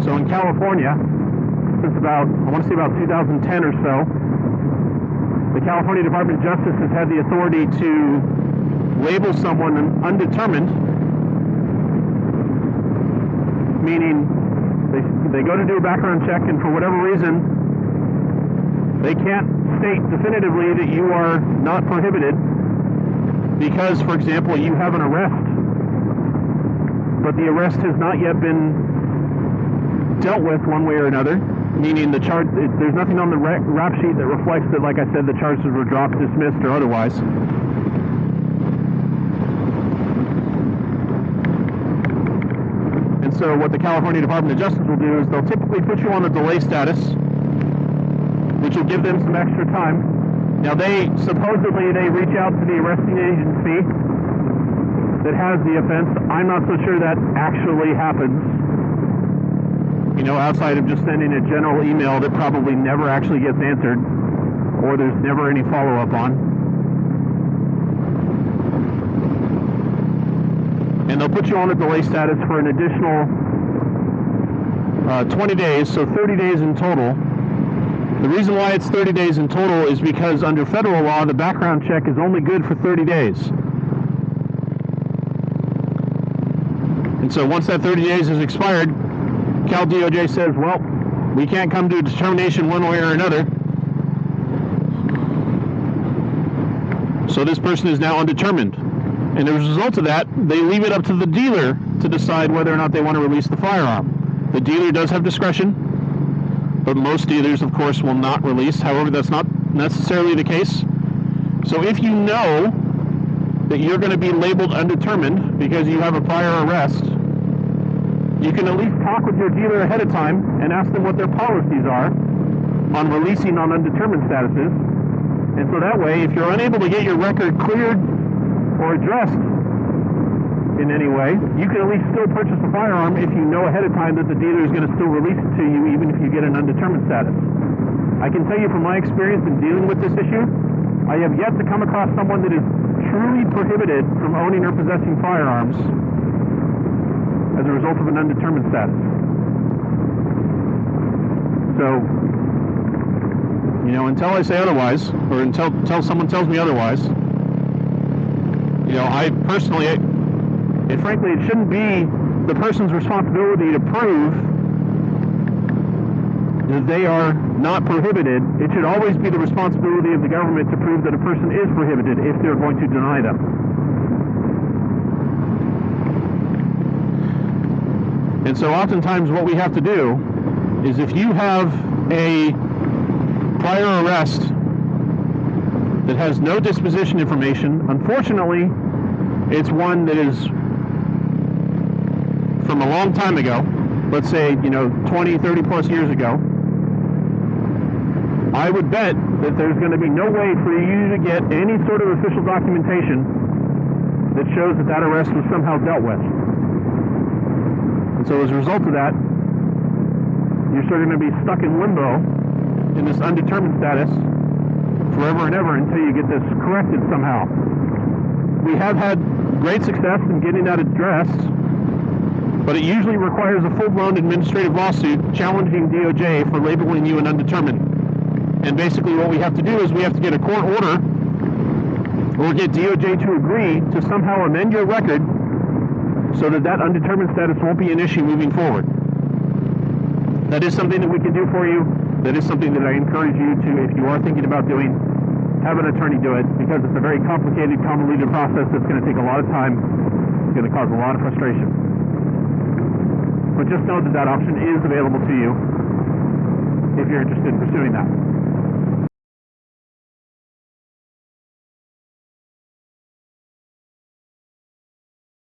So in California, since about, I want to say about 2010 or so, the California Department of Justice has had the authority to label someone undetermined, meaning they go to do a background check, and for whatever reason, they can't state definitively that you are not prohibited because, for example, you have an arrest, but the arrest has not yet been dealt with one way or another, meaning the charge, there's nothing on the rap sheet that reflects that, like I said, the charges were dropped, dismissed, or otherwise. And so what the California Department of Justice will do is they'll typically put you on a delay status, which will give them some extra time. Now they reach out to the arresting agency that has the offense. I'm not so sure that actually happens. You know, outside of just sending a general email that probably never actually gets answered, or there's never any follow-up on. And they'll put you on a delay status for an additional 20 days, so 30 days in total. The reason why it's 30 days in total is because under federal law, the background check is only good for 30 days. And so once that 30 days is expired, Cal DOJ says, well, we can't come to a determination one way or another. So this person is now undetermined. And as a result of that, they leave it up to the dealer to decide whether or not they want to release the firearm. The dealer does have discretion, but most dealers, of course, will not release. However, that's not necessarily the case. So if you know that you're going to be labeled undetermined because you have a prior arrest, you can at least talk with your dealer ahead of time and ask them what their policies are on releasing on undetermined statuses. And so that way, if you're unable to get your record cleared or addressed in any way, you can at least still purchase a firearm if you know ahead of time that the dealer is going to still release it to you even if you get an undetermined status. I can tell you from my experience in dealing with this issue, I have yet to come across someone that is truly prohibited from owning or possessing firearms as a result of an undetermined status. So, you know, until I say otherwise, or until someone tells me otherwise, you know, I personally, frankly, it shouldn't be the person's responsibility to prove that they are not prohibited. It should always be the responsibility of the government to prove that a person is prohibited if they're going to deny them. And so oftentimes what we have to do is if you have a prior arrest that has no disposition information, unfortunately, it's one that is from a long time ago, let's say, you know, 20, 30 plus years ago, I would bet that there's going to be no way for you to get any sort of official documentation that shows that that arrest was somehow dealt with. And so as a result of that, you're sort of going to be stuck in limbo in this undetermined status forever and ever until you get this corrected somehow. We have had great success in getting that addressed, but it usually requires a full-blown administrative lawsuit challenging DOJ for labeling you an undetermined. And basically what we have to do is we have to get a court order or get DOJ to agree to somehow amend your record so that that undetermined status won't be an issue moving forward. That is something that we can do for you. That is something that I encourage you to, if you are thinking about doing, have an attorney do it, because it's a very complicated, convoluted process that's going to take a lot of time. It's going to cause a lot of frustration. But just know that that option is available to you if you're interested in pursuing that.